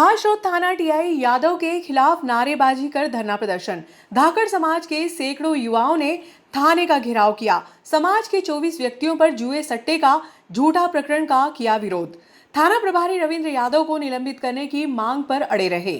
खासरोड थाना टीआई यादव के खिलाफ नारेबाजी कर धरना प्रदर्शन। धाकड़ समाज के सैकड़ों युवाओं ने थाने का घेराव किया। समाज के 24 व्यक्तियों पर जुए सट्टे का झूठा प्रकरण का किया विरोध। थाना प्रभारी रविंद्र यादव को निलंबित करने की मांग पर अड़े रहे।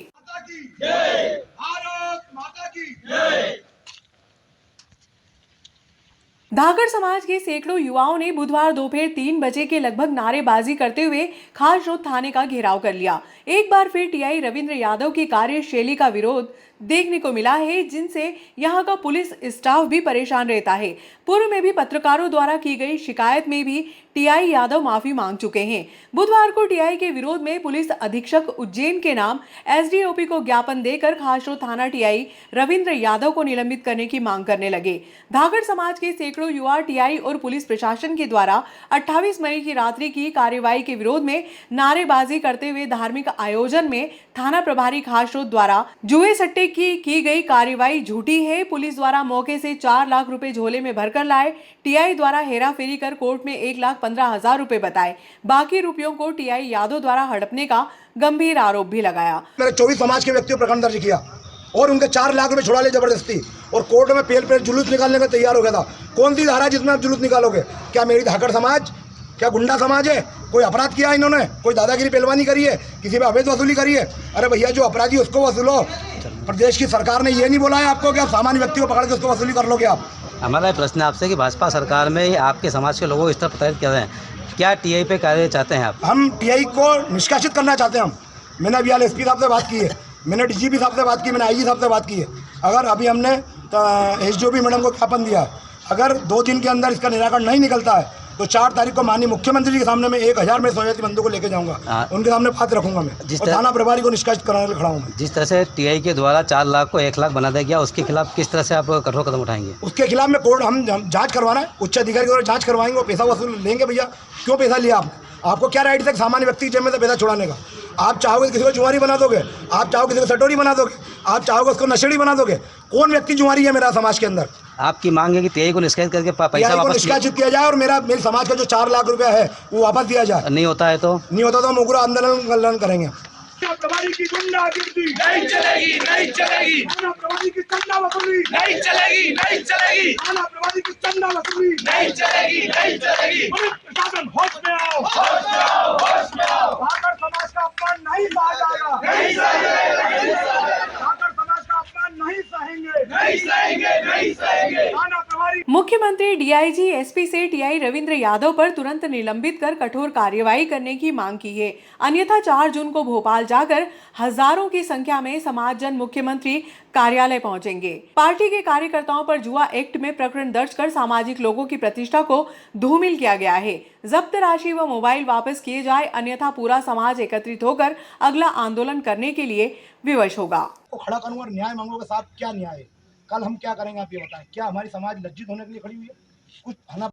धाकड़ समाज के सैकड़ों युवाओं ने बुधवार दोपहर 3 बजे के लगभग नारेबाजी करते हुए खासरोड थाने का घेराव कर लिया। एक बार फिर टीआई रविंद्र यादव की कार्यशैली का विरोध देखने को मिला है, जिनसे यहां का पुलिस स्टाफ भी परेशान रहता है। पूर्व में भी पत्रकारों द्वारा की गई शिकायत में भी टीआई यादव माफी मांग चुके हैं। बुधवार को टीआई के विरोध में पुलिस अधीक्षक उज्जैन के नाम एसडीओपी को ज्ञापन देकर खासरोड थाना टीआई रविंद्र यादव को निलंबित करने की मांग करने लगे। धाकड़ समाज के सैकड़ों युवा टीआई और पुलिस प्रशासन के द्वारा 28 मई की रात्रि की कार्रवाई के विरोध में नारेबाजी करते हुए धार्मिक आयोजन में थाना प्रभारी खासरोड द्वारा जुए सट्टे की गई कार्रवाई झूठी है। पुलिस द्वारा मौके से 4 लाख रुपए झोले में भरकर लाए। टीआई द्वारा हेराफेरी कर कोर्ट में 1,15,000 रुपए बताए। बाकी रुपयों को टीआई यादव द्वारा हड़पने का गंभीर आरोप भी लगाया। मैंने 24 समाज के व्यक्तियों पर प्रकरण दर्ज किया और उनके 4 लाख रुपए छुड़ा ले जबरदस्ती, और कोर्ट में पेल जुलूस निकालने का तैयार हो गया था। कौन सी धारा जिसमें आप जुलूस निकालोगे? क्या मेरी धाकड़ समाज क्या गुंडा समाज है? कोई अपराध किया इन्होंने? कोई दादागिरी पहलवानी करी है? किसी पे अवैध वसूली करी है? अरे भैया, जो अपराधी उसको वसूलो। प्रदेश की सरकार ने ये नहीं बोला है आपको कि आप सामान्य व्यक्ति को पकड़ के उसको वसूली कर लोगे आप। हमारा प्रश्न आपसे कि भाजपा सरकार में आपके समाज के लोगों को इस तरह प्रताड़ित कर रहे हैं, क्या टीआई पे कार्य चाहते हैं आप? हम टीआई को निष्कासित करना चाहते हैं। मैंने अभी एसपी साहब से बात की है, मैंने डीजीपी साहब से बात की, मैंने आईजी साहब से बात की है। अगर अभी हमने एसडीओपी मैडम को ज्ञापन दिया, अगर 2 दिन के अंदर इसका निराकरण नहीं निकलता है तो 4 तारीख को माननीय मुख्यमंत्री जी के सामने में 1000 में सोयाती बंधु को लेके जाऊंगा। उनके सामने बात रखूंगा मैं, और थाना प्रभारी को निष्कासित कराने खड़ा हूँ। जिस तरह से टीआई के द्वारा 4 लाख को 1 लाख बना दिया गया, उसके खिलाफ किस तरह से आप कठोर कदम उठाएंगे? उसके खिलाफ में कोर्ट हम जांच करवाना है, उच्च अधिकारी को जांच करवाएंगे और पैसा वसूल लेंगे। भैया, क्यों पैसा लिया आप? आपको क्या राइट है सामान्य व्यक्ति की जेब में से पैसा छुड़ाने का? आप चाहोगे किसी को जुआरी बना दोगे? आप चाहोगे किसी को सटोरी बना दोगे? आप चाहोगे उसको नशेड़ी बना दोगे? कौन व्यक्ति जुआरी है मेरा समाज के अंदर? आपकी मांग है कि टीआई को निष्कासित करके पैसा वापस निष्कासित किया जाए और मेरे समाज का जो 4 लाख रुपया है वो वापस दिया जाए। नहीं होता है तो हम उग्र आंदोलन करेंगे। प्रभारी की गुंडागिर्दी नहीं चलेगी, नहीं चलेगी। थाना प्रभारी की चंदा वसूली नहीं चलेगी, नहीं चलेगी। थाना प्रभारी की चंदा वसूली नहीं चलेगी, नहीं चलेगी। पुलिस प्रशासन होश में आओ, होश में आओ, होश में आओ। धाकड़ समाज का अपमान नहीं सहा जाएगा, नहीं सहेंगे। धाकड़ समाज का अपमान नहीं सहेंगे, नहीं सहेंगे, नहीं सहेंगे। थाना प्रभारी मुख्यमंत्री डीआईजी एसपी से टीआई रविंद्र यादव पर तुरंत निलंबित कर कठोर कार्रवाई करने की मांग की है, अन्यथा 4 जून को भोपाल जाकर हजारों की संख्या में समाज जन मुख्यमंत्री कार्यालय पहुंचेंगे। पार्टी के कार्यकर्ताओं पर जुआ एक्ट में प्रकरण दर्ज कर सामाजिक लोगों की प्रतिष्ठा को धूमिल किया गया है। जब्त राशि व मोबाइल वापस किए जाए, अन्यथा पूरा समाज एकत्रित होकर अगला आंदोलन करने के लिए विवश होगा। खड़ा करूंगा और न्याय मांगोगे साहब, क्या न्याय है? कल हम क्या करेंगे आप ये बताएं? क्या हमारी समाज लज्जित होने के लिए खड़ी हुई है? कुछ है ना,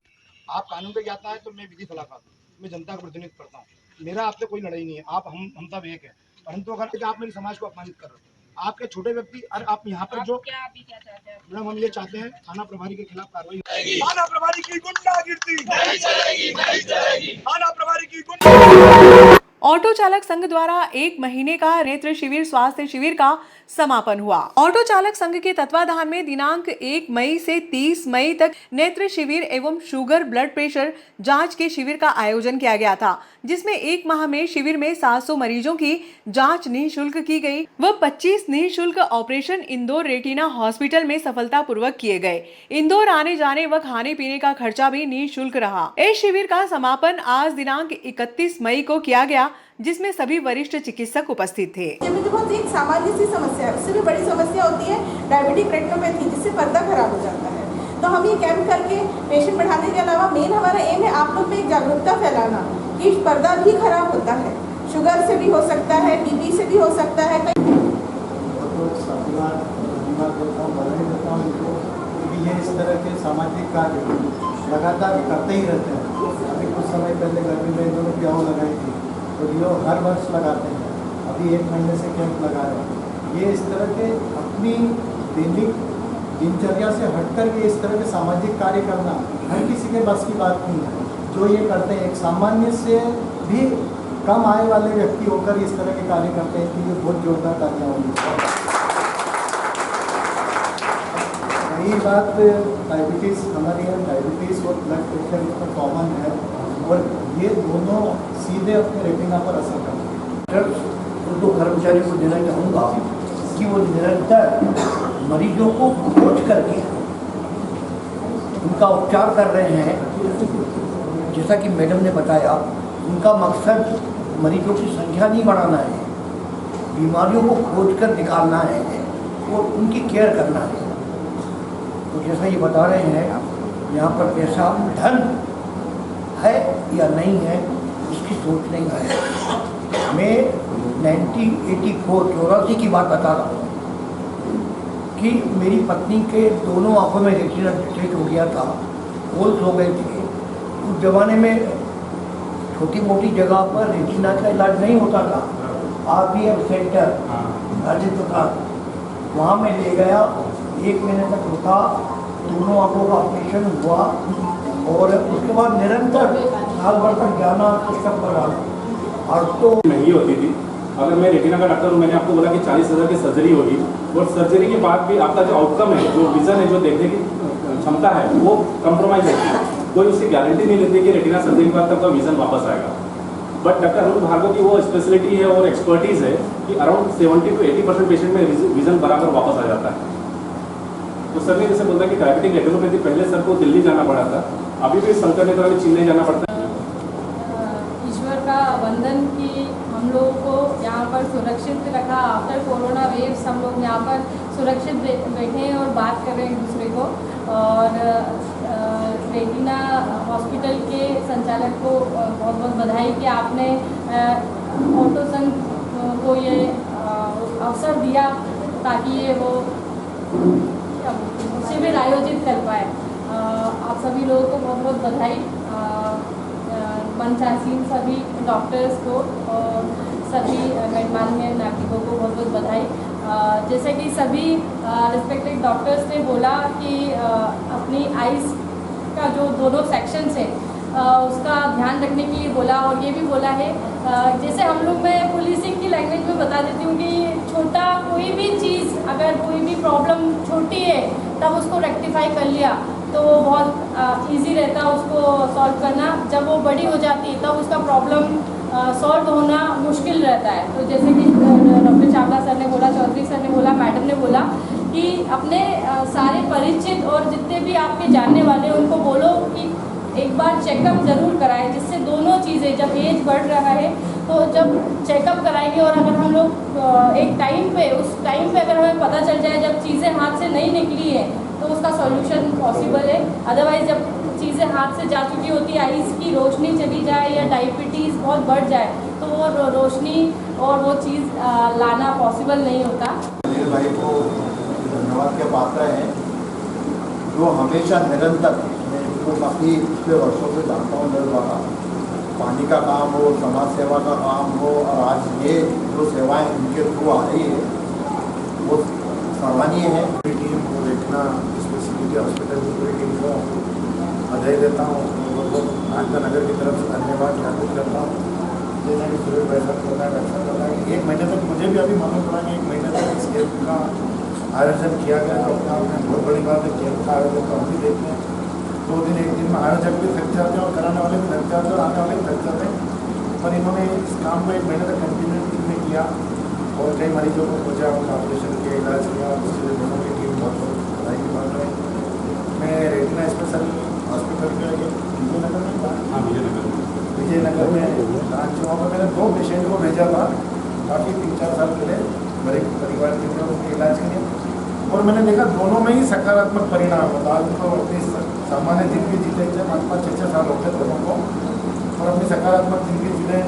आप कानून पे जाता है तो मैं विधि सलाहकार, मैं जनता का प्रतिनिधित्व करता हूँ। मेरा आपसे कोई लड़ाई नहीं है, आप हम सब एक है। परंतु अगर आप मेरी समाज को अपमानित कर रहे हो, आपके छोटे व्यक्ति, और आप यहाँ पर जो क्या चाहते हैं? मैडम, हम ये चाहते हैं थाना प्रभारी के खिलाफ कार्रवाई। थाना प्रभारी की गुंडागिर्दी नहीं चलेगी, नहीं चलेगी। थाना प्रभारी की गुंडागिर्दी। ऑटो चालक संघ द्वारा 1 महीने का नेत्र शिविर स्वास्थ्य शिविर का समापन हुआ। ऑटो चालक संघ के तत्वाधान में दिनांक 1 मई से 30 मई तक नेत्र शिविर एवं शुगर ब्लड प्रेशर जांच के शिविर का आयोजन किया गया था, जिसमें 1 माह में शिविर में 700 मरीजों की जांच निःशुल्क की गई व 25 निःशुल्क ऑपरेशन इंदौर रेटिना हॉस्पिटल में सफलतापूर्वक किए गए। इंदौर आने जाने व खाने पीने का खर्चा भी निःशुल्क रहा। इस शिविर का समापन आज दिनांक 31 मई को किया गया, जिसमें सभी वरिष्ठ चिकित्सक उपस्थित थे। बहुत एक सामान्य सी समस्या है, उससे भी बड़ी समस्या होती है डायबिटिक रेटिनोपैथी, जिससे पर्दा खराब हो जाता है। तो हम ये कैंप करके पेशेंट बढ़ाने के अलावा मेन हमारा एम है आप लोग में एक जागरूकता फैलाना कि पर्दा भी खराब होता है, शुगर से भी हो सकता है, बीपी से भी हो सकता है। ये इस तरह के सामाजिक कार्य लगातार करते ही रहते हैं। अभी कुछ समय पहले गर्मी में इन्होंने प्याऊ लगाई थी, तो ये हर वर्ष लगाते हैं। अभी 1 महीने से कैंप लगा रहे हैं। ये इस तरह के अपनी दैनिक दिनचर्या से हटकर के इस तरह के सामाजिक कार्य करना हर किसी के बस की बात नहीं है। जो ये करते हैं एक सामान्य से भी कम आय वाले व्यक्ति होकर इस तरह के कार्य करते हैं कि ये बहुत जोरदार तालियां होंगी। यही बात डायबिटीज़, हमारे यहाँ डायबिटीज़ और ब्लड प्रेशर इसमें कॉमन है और ये दोनों सीधे अपने रेटिना पर असर करते हैं। तो कर्मचारी को देना चाहूँगा कि वो निरंतर मरीजों को खोज करके उनका उपचार कर रहे हैं। जैसा कि मैडम ने बताया, उनका मकसद मरीजों की संख्या नहीं बढ़ाना है, बीमारियों को खोज कर निकालना है और उनकी केयर करना है। तो जैसा ये बता रहे हैं, यहाँ पर पैसा धन है या नहीं है इसकी सोच नहीं है। मैं 1984 की बात बता रहा हूँ कि मेरी पत्नी के दोनों आंखों में रेटिना डिस्ट्रैक्ट हो गया था, होल्स हो गए थे। उस जमाने में छोटी मोटी जगह पर रेटिना का इलाज नहीं होता था। RPM सेंटर राजेंद्र प्रसाद, वहाँ मैं ले गया, 1 महीने तक रुका, दोनों आंखों का ऑपरेशन हुआ और उसके बाद निरंतर साल भर तक जाना, चेकअप कराना। और तो महंगी होती थी। अगर मैं रेटिना का डॉक्टर हूँ, मैंने आपको बोला कि 40,000 की सर्जरी होगी और सर्जरी के बाद भी आपका जो आउटकम है, जो विजन है, जो देखने की क्षमता है, वो कंप्रोमाइज होती है। कोई उसकी गारंटी नहीं लेती कि रेटिना सर्जरी के बाद तक का विजन वापस आएगा। बट डॉक्टर अरुण भार्गव की वो स्पेशलिटी है और एक्सपर्टीज़ है कि अराउंड 70 to 80% पेशेंट में विजन बराबर वापस आ जाता है। तो सर ने जैसे बोला कि डायबिटिक रेटिनोपैथी, पहले सर को दिल्ली जाना पड़ा था, अभी भी संकट ने तो चेन्नई जाना पड़ता है। ईश्वर का वंदन कि हम लोगों को यहाँ पर सुरक्षित रखा। आफ्टर कोरोना वेव्स हम लोग यहाँ पर सुरक्षित बैठे हैं और बात कर रहे हैं एक दूसरे को। और रेटिना हॉस्पिटल के संचालक को बहुत बहुत बधाई कि आपने ऑटो संघ को ये अवसर दिया ताकि ये वो शिविर आयोजित कर पाए। आप सभी लोगों को बहुत बहुत बधाई, मंचासीन सभी डॉक्टर्स को और सभी गणमान्य नागरिकों को बहुत बहुत बधाई। जैसे कि सभी रिस्पेक्टेड डॉक्टर्स ने बोला कि अपनी आइज़ का जो दोनों सेक्शंस है उसका ध्यान रखने के लिए बोला। और ये भी बोला है, जैसे हम लोग, मैं पुलिसिंग की लैंग्वेज में बता देती हूँ कि छोटा कोई भी चीज़, अगर कोई भी प्रॉब्लम छोटी है तब उसको रेक्टिफाई कर लिया तो वो बहुत इजी रहता है उसको सॉल्व करना। जब वो बड़ी हो जाती है तब उसका प्रॉब्लम सॉल्व होना मुश्किल रहता है। तो जैसे कि डॉक्टर चावला सर ने बोला, चौधरी सर ने बोला, मैडम ने बोला कि अपने सारे परिचित और जितने भी आपके जानने वाले उनको बोलो कि एक बार चेकअप ज़रूर कराएं, जिससे दोनों चीज़ें, जब एज बढ़ रहा है तो जब चेकअप कराएंगे और अगर हम लोग एक टाइम पे, उस टाइम पे अगर हमें पता चल जाए जब चीज़ें हाथ से नहीं निकली है तो उसका सॉल्यूशन पॉसिबल है। अदरवाइज़ जब चीज़ें हाथ से जा चुकी होती है, आइज़ की रोशनी चली जाए या डायबिटीज़ बहुत बढ़ जाए तो वो रोशनी और वो चीज़ लाना पॉसिबल नहीं होता। अनिल भाई को धन्यवाद के पात्र हैं, जो हमेशा निरंतर, मैं इनको काफ़ी पिछले वर्षों से जानता हूँ, मेरे द्वारा पानी का काम हो, समाज सेवा का काम हो, और आज ये जो सेवाएं उनके थ्रू आ रही है वो सराहनीय है। पूरी टीम को देखना, स्पेशलिटी हॉस्पिटल की पूरी टीम को बधाई देता हूँ, आजका नगर की तरफ से धन्यवाद ज्ञापित करता हूँ। जैसा कि सुरेश भाई साहब को अच्छा लगा कि 1 महीने तक, मुझे भी अभी मालूम पड़ा कि 1 महीने तक इस कैंप का आयोजन किया गया। तो अपने आप में बहुत बड़ी बात है, कैंप का आयोजन तो हम भी देखते हैं। 2 दिन 1 दिन में आयोजक भी थक जाते हैं और कराने वाले भी थक जाते हैं और आने वाले भी थक जाते हैं। पर इन्होंने इस काम को 1 महीने तक कंटिन्यू किया और कई मरीजों को खोजा, उनका ऑपरेशन किया, इलाज किया। दूसरे दोनों की टीम बहुत बधाई की बात है। मैं रेटिना स्पेशल हॉस्पिटल के विजयनगर में था, विजयनगर में ब्रांच, वहाँ पर मैंने 2 पेशेंट को भेजा था काफ़ी 3-4 साल पहले मेरे परिवार के लिए, उनके इलाज के लिए। और मैंने देखा दोनों में ही सकारात्मक परिणाम होता। आज तो अपनी सामान्य जिंदगी जीते थे, 5-5, 6-6 साल होते दोनों को, और अपनी सकारात्मक जिंदगी जीने।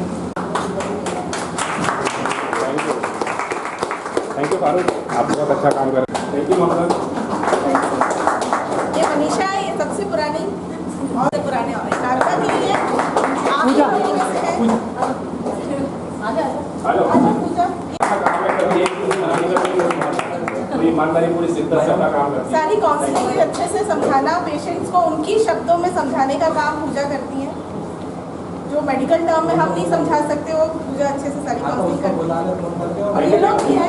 थैंक यू फारूक, आप बहुत अच्छा काम कर रहे हैं। Thank you Mohammad. ये मनीषा है, ये सबसे पुरानी, बहुत पुराने कारका के लिए पूजा ईमानदारी पूरी शिद्दत से अपना काम करती है। सारी काउंसलिंग अच्छे से समझाना, पेशेंट्स को उनकी शब्दों में समझाने का काम पूजा करती हैं। जो जो मेडिकल टर्म में हम नहीं समझा सकते वो पूजा अच्छे से सारी काउंसलिंग करते हैं। और ये लोग भी हैं।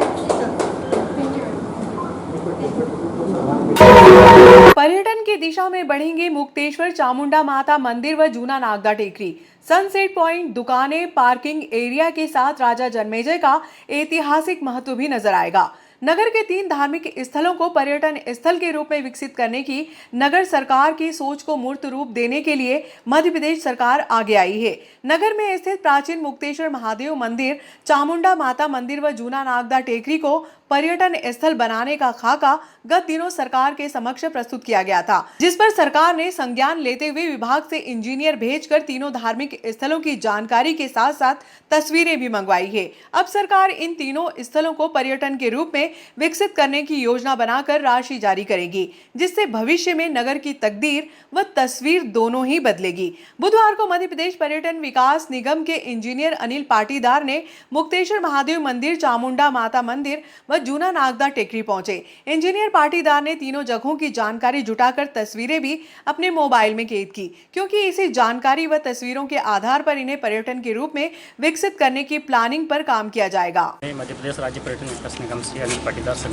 पर्यटन की दिशा में बढ़ेंगे मुक्तेश्वर चामुंडा माता मंदिर व जूना नागदा टेकरी। सनसेट पॉइंट, दुकानें, पार्किंग एरिया के साथ राजा जन्मेजय का ऐतिहासिक महत्व भी नजर आएगा। नगर के 3 धार्मिक स्थलों को पर्यटन स्थल के रूप में विकसित करने की नगर सरकार की सोच को मूर्त रूप देने के लिए मध्य प्रदेश सरकार आगे आई है। नगर में स्थित प्राचीन मुक्तेश्वर महादेव मंदिर, चामुंडा माता मंदिर व जूना नागदा टेकरी को पर्यटन स्थल बनाने का खाका गत दिनों सरकार के समक्ष प्रस्तुत किया गया था, जिस पर सरकार ने संज्ञान लेते हुए विभाग से इंजीनियर भेजकर तीनों धार्मिक स्थलों की जानकारी के साथ साथ तस्वीरें भी मंगवाई है। अब सरकार इन तीनों स्थलों को पर्यटन के रूप में विकसित करने की योजना बनाकर राशि जारी करेगी, जिससे भविष्य में नगर की तकदीर व तस्वीर दोनों ही बदलेगी। बुधवार को मध्य प्रदेश पर्यटन विकास निगम के इंजीनियर अनिल पाटीदार ने मुक्तेश्वर महादेव मंदिर, चामुंडा माता मंदिर व जूना नागदा टेकरी पहुंचे। इंजीनियर पाटीदार ने तीनों जगहों की जानकारी जुटाकर तस्वीरें भी अपने मोबाइल में कैद की, क्योंकि इसी जानकारी व तस्वीरों के आधार पर इन्हें पर्यटन के रूप में विकसित करने की प्लानिंग पर काम किया जाएगा। मध्य प्रदेश राज्य पर्यटन विकास निगम से अनिल पाटीदार सर,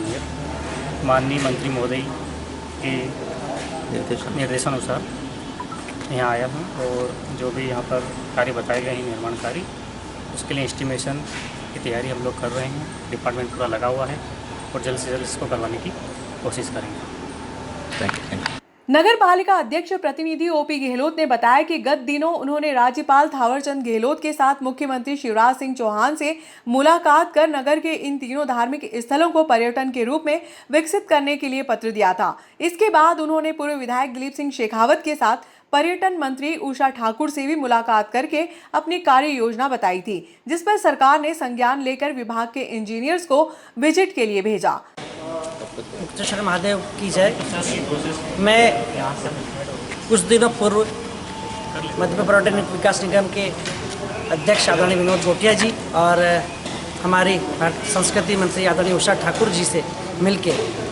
माननीय मंत्री महोदय के निर्देशानुसार यहाँ आया हूँ और जो भी यहाँ पर कार्य बताए गए हैं निर्माण कार्य, उसके लिए एस्टिमेशन की तैयारी हम लोग कर रहे हैं। डिपार्टमेंट पूरा लगा हुआ है और जल्द से जल्द इसको करवाने की कोशिश करेंगे। Thank you. नगर पालिका अध्यक्ष प्रतिनिधि ओपी गहलोत ने बताया कि गत दिनों उन्होंने राज्यपाल थावरचंद गहलोत के साथ मुख्यमंत्री शिवराज सिंह चौहान से मुलाकात कर नगर के इन तीनों धार्मिक स्थलों को पर्यटन के रूप में विकसित करने के लिए पत्र दिया था। इसके बाद उन्होंने पूर्व विधायक दिलीप सिंह शेखावत के साथ पर्यटन मंत्री उषा ठाकुर से भी मुलाकात करके अपनी कार्य योजना बताई थी, जिस पर सरकार ने संज्ञान लेकर विभाग के इंजीनियर्स को विजिट के लिए भेजा। मुक्तेश्वर महादेव की जय। मैं कुछ दिनों पूर्व मध्य प्रदेश पर्यटन विकास निगम के अध्यक्ष आदरणीय विनोद गोटिया जी और हमारी संस्कृति मंत्री आदरणीय उषा ठाकुर जी से मिलके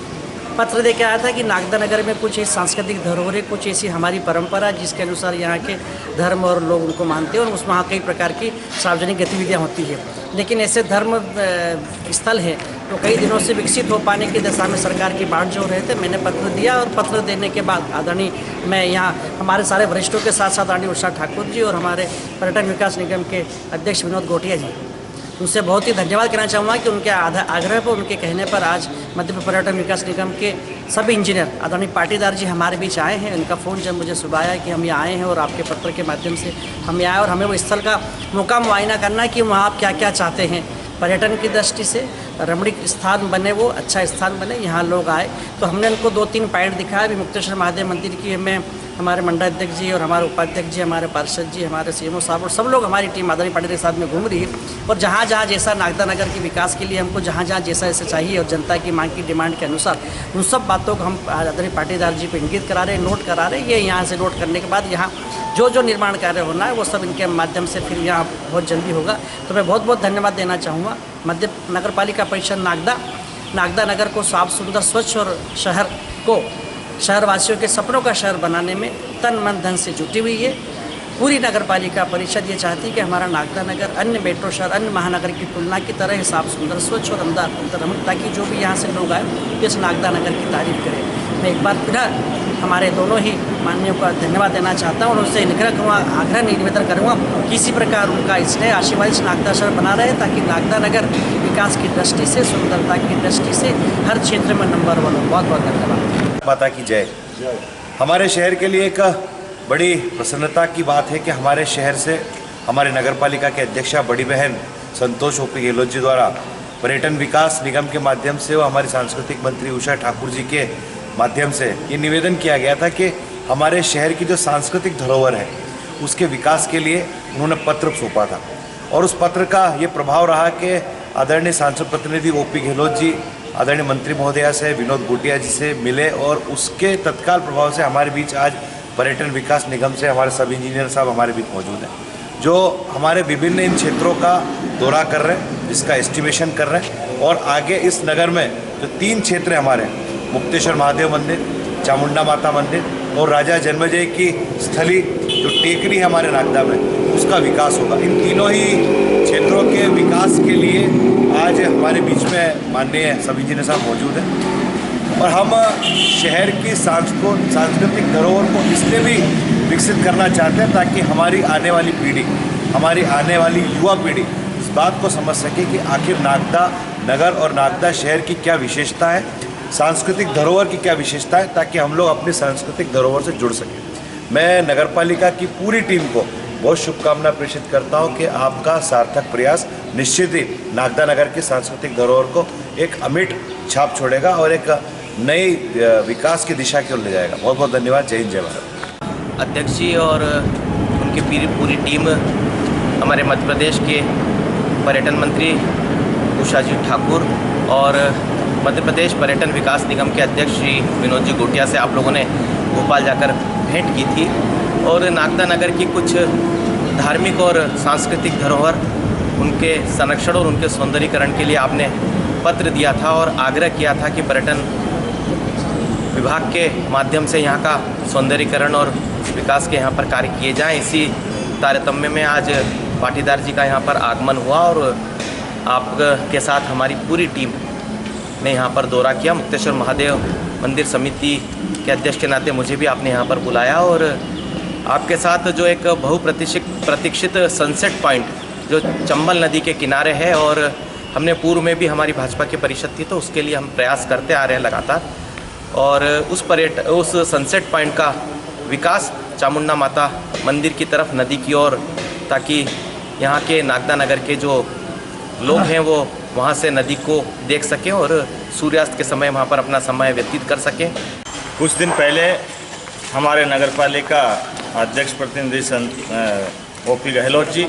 पत्र दे के आया था कि नागदा नगर में कुछ ऐसी सांस्कृतिक धरोहरें, कुछ ऐसी हमारी परंपरा जिसके अनुसार यहाँ के धर्म और लोग उनको मानते हैं और उसमें कई प्रकार की सार्वजनिक गतिविधियाँ होती है। लेकिन ऐसे धर्म स्थल है तो कई दिनों से विकसित हो पाने की दशा में सरकार की बाट जो रहे थे। मैंने पत्र दिया और पत्र देने के बाद आदरणीय मैं यहाँ हमारे सारे वरिष्ठों के साथ साथ आदरणीय उषा ठाकुर जी और हमारे पर्यटन विकास निगम के अध्यक्ष विनोद गोटिया जी, उनसे बहुत ही धन्यवाद कहना चाहूँगा कि उनके आग्रह पर, उनके कहने पर आज मध्य प्रदेश पर्यटन विकास निगम के सभी इंजीनियर आदरणीय पाटीदार जी हमारे बीच आए हैं। उनका फ़ोन जब मुझे सुबह आया कि हम यहाँ आए हैं और आपके पत्र के माध्यम से हम यहाँ आए और हमें वो स्थल का मौका मुआयना करना है कि वहाँ आप क्या क्या चाहते हैं पर्यटन की दृष्टि से रमणीक स्थान बने, वो अच्छा स्थान बने, यहाँ लोग आए। तो हमने उनको 2-3 पॉइंट दिखाया। अभी मुक्तेश्वर महादेव मंदिर की हमें हमारे मंडलाध्यक्ष जी और हमारे उपाध्यक्ष जी, हमारे पार्षद जी, हमारे सीएमओ साहब और सब लोग हमारी टीम आदरणीय पाटिल के साथ में घूम रही है। और जहाँ जहाँ जैसा नागदा नगर के विकास के लिए हमको जहाँ जहाँ जैसा जैसा चाहिए और जनता की मांग की डिमांड के अनुसार उन सब बातों को हम आदरणीय पाटीदार जी को इंगित करा रहे हैं, नोट करा रहे हैं। ये यहाँ से नोट करने के बाद यहाँ जो निर्माण कार्य होना है वो सब इनके माध्यम से फिर यहाँ बहुत जल्दी होगा। तो मैं बहुत बहुत धन्यवाद देना चाहूँगा मध्य नगर पालिका परिषद नागदा नगर को साफ सुंदर स्वच्छ और शहर को शहरवासियों के सपनों का शहर बनाने में तन मन धन से जुटी हुई है। पूरी नगर पालिका परिषद ये चाहती है कि हमारा नागदा नगर अन्य मेट्रो शहर, अन्य महानगर की तुलना की तरह साफ सुंदर, स्वच्छ और अंदर ताकि जो भी यहाँ से लोग आए इस नागदा नगर की तारीफ करें। मैं एक बार पुनः हमारे दोनों ही माननीयों का धन्यवाद देना चाहता हूँ और उनसे आग्रह निवेदन करूँगा किसी प्रकार उनका स्नेह आशीर्वाद इस नागदा शहर बना रहे ताकि नागदा नगर विकास की दृष्टि से, सुंदरता की दृष्टि से हर क्षेत्र में नंबर 1 हो। बहुत बहुत धन्यवाद। माता की जय। हमारे शहर के लिए एक बड़ी प्रसन्नता की बात है कि हमारे शहर से हमारे नगर पालिका के अध्यक्षा बड़ी बहन संतोष ओपी गहलोत जी द्वारा पर्यटन विकास निगम के माध्यम से और हमारी सांस्कृतिक मंत्री उषा ठाकुर जी के माध्यम से ये निवेदन किया गया था कि हमारे शहर की जो सांस्कृतिक धरोहर है उसके विकास के लिए उन्होंने पत्र सौंपा था और उस पत्र का ये प्रभाव रहा कि आदरणीय सांसद प्रतिनिधि ओपी गहलोत जी आदरणीय मंत्री महोदया से विनोद गोटिया जी से मिले और उसके तत्काल प्रभाव से हमारे बीच आज पर्यटन विकास निगम से हमारे सब इंजीनियर साहब हमारे बीच मौजूद हैं जो हमारे विभिन्न इन क्षेत्रों का दौरा कर रहे हैं, जिसका एस्टिमेशन कर रहे हैं और आगे इस नगर में जो 3 क्षेत्र हैं हमारे मुक्तेश्वर महादेव मंदिर, चामुंडा माता मंदिर और राजा जन्मेजय की स्थली जो टेकरी है हमारे नागदा में, उसका विकास होगा। इन तीनों ही क्षेत्रों के विकास के लिए आज हमारे बीच में माननीय सब इंजीनियर साहब मौजूद हैं और हम शहर की सांस्कृतिक धरोहर को इसलिए भी विकसित करना चाहते हैं ताकि हमारी आने वाली पीढ़ी, हमारी आने वाली युवा पीढ़ी इस बात को समझ सके कि आखिर नागदा नगर और नागदा शहर की क्या विशेषता है, सांस्कृतिक धरोहर की क्या विशेषता है, ताकि हम लोग अपनी सांस्कृतिक धरोहर से जुड़ सकें। मैं नगरपालिका की पूरी टीम को बहुत शुभकामना प्रेषित करता हूं कि आपका सार्थक प्रयास निश्चित ही नागदा नगर की सांस्कृतिक धरोहर को एक अमिट छाप छोड़ेगा और एक नई विकास की दिशा की ओर ले जाएगा। बहुत बहुत धन्यवाद। जय हिंद, जय भारत। अध्यक्ष जी और उनकी पूरी टीम, हमारे मध्य प्रदेश के पर्यटन मंत्री उषा जी ठाकुर और मध्य प्रदेश पर्यटन विकास निगम के अध्यक्ष श्री विनोद जी गोटिया से आप लोगों ने भोपाल जाकर भेंट की थी और नागदा नगर की कुछ धार्मिक और सांस्कृतिक धरोहर, उनके संरक्षण और उनके सौंदर्यीकरण के लिए आपने पत्र दिया था और आग्रह किया था कि पर्यटन विभाग के माध्यम से यहाँ का सौंदर्यीकरण और विकास के यहाँ पर कार्य किए जाएं। इसी तारतम्य में आज पाटीदार जी का यहाँ पर आगमन हुआ और आपके साथ हमारी पूरी टीम ने यहाँ पर दौरा किया। मुक्तेश्वर महादेव मंदिर समिति के अध्यक्ष के नाते मुझे भी आपने यहाँ पर बुलाया और आपके साथ जो एक प्रतीक्षित सनसेट पॉइंट जो चंबल नदी के किनारे है और हमने पूर्व में भी हमारी भाजपा की परिषद थी तो उसके लिए हम प्रयास करते आ रहे हैं लगातार और उस सनसेट पॉइंट का विकास चामुंडा माता मंदिर की तरफ नदी की ओर, ताकि यहाँ के नागदा नगर के जो लोग हैं वो वहाँ से नदी को देख सकें और सूर्यास्त के समय वहाँ पर अपना समय व्यतीत कर सकें। कुछ दिन पहले हमारे नगरपालिका अध्यक्ष प्रतिनिधि ओपी गहलोत जी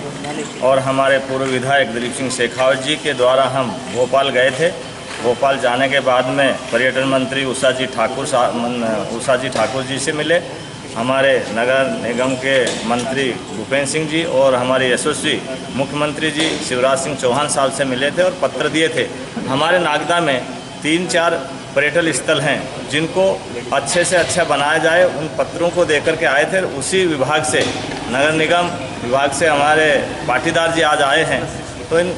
और हमारे पूर्व विधायक दिलीप सिंह शेखावत जी के द्वारा हम भोपाल गए थे। भोपाल जाने के बाद में पर्यटन मंत्री उषा जी ठाकुर जी से मिले, हमारे नगर निगम के मंत्री भूपेंद्र सिंह जी और हमारे यशस्वी मुख्यमंत्री जी शिवराज सिंह चौहान साहब से मिले थे और पत्र दिए थे। हमारे नागदा में 3-4 पर्यटन स्थल हैं जिनको अच्छे से अच्छा बनाया जाए, उन पत्रों को देकर के आए थे। उसी विभाग से, नगर निगम विभाग से हमारे पाटीदार जी आज आए हैं। तो इन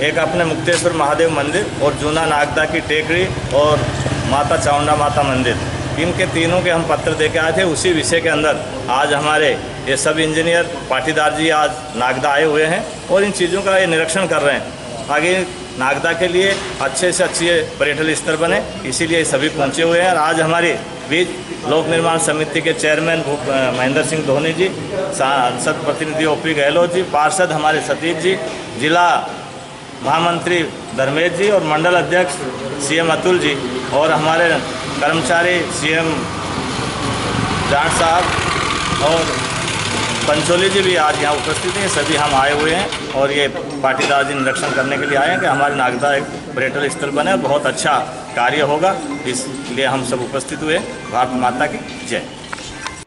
एक अपने मुक्तेश्वर महादेव मंदिर और जूना नागदा की टेकरी और माता चामुंडा माता मंदिर, इनके तीनों के हम पत्र दे के आए थे। उसी विषय के अंदर आज हमारे ये सब इंजीनियर पाटीदार जी आज नागदा आए हुए हैं और इन चीज़ों का ये निरीक्षण कर रहे हैं। आगे नागदा के लिए अच्छे से अच्छे पर्यटन स्थल बने, इसीलिए सभी पहुंचे हुए हैं। और आज हमारे बीच लोक निर्माण समिति के चेयरमैन महेंद्र सिंह धोनी जी, सांसद प्रतिनिधि ओपी गहलोत जी, पार्षद हमारे सतीश जी, जिला महामंत्री धर्मेश जी और मंडल अध्यक्ष सीएम अतुल जी और हमारे कर्मचारी सीएम जाट साहब और पंचोली जी भी आज यहाँ उपस्थित हैं। सभी हम आए हुए हैं और ये पाटीदार जी निरीक्षण करने के लिए आए हैं कि हमारे नागदा एक पर्यटन स्थल बने, बहुत अच्छा कार्य होगा, इसलिए हम सब उपस्थित हुए। भारत माता की जय।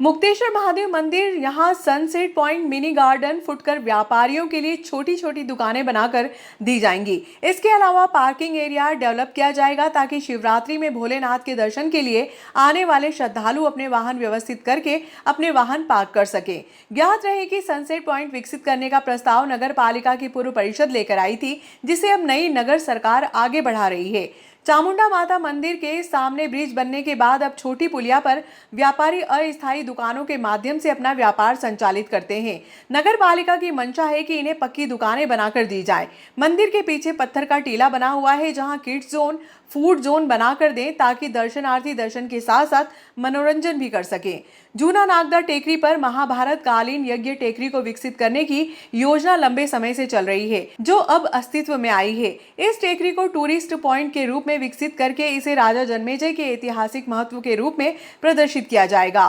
मुक्तेश्वर महादेव मंदिर यहाँ सनसेट पॉइंट मिनी गार्डन फुटकर व्यापारियों के लिए छोटी छोटी दुकानें बनाकर दी जाएंगी। इसके अलावा पार्किंग एरिया डेवलप किया जाएगा ताकि शिवरात्रि में भोलेनाथ के दर्शन के लिए आने वाले श्रद्धालु अपने वाहन व्यवस्थित करके अपने वाहन पार्क कर सके। ज्ञात रहे कि सनसेट पॉइंट विकसित करने का प्रस्ताव नगर पालिका की पूर्व परिषद लेकर आई थी, जिसे अब नई नगर सरकार आगे बढ़ा रही है। चामुंडा माता मंदिर के सामने ब्रिज बनने के बाद अब छोटी पुलिया पर व्यापारी अस्थायी दुकानों के माध्यम से अपना व्यापार संचालित करते हैं। नगर पालिका की मंशा है कि इन्हें पक्की दुकानें बनाकर दी जाए। मंदिर के पीछे पत्थर का टीला बना हुआ है जहां किड्स जोन, फूड जोन बनाकर दें ताकि दर्शनार्थी दर्शन के साथ साथ मनोरंजन भी कर सकें। जूना नागदा टेकरी पर महाभारत कालीन यज्ञ टेकरी को विकसित करने की योजना लंबे समय से चल रही है, जो अब अस्तित्व में आई है। इस टेकरी को टूरिस्ट पॉइंट के रूप में विकसित करके इसे राजा जन्मेजय के ऐतिहासिक महत्व के रूप में प्रदर्शित किया जाएगा,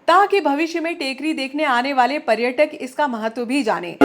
ताकि भविष्य में टेकरी देखने आने वाले पर्यटक इसका महत्व भी जाने।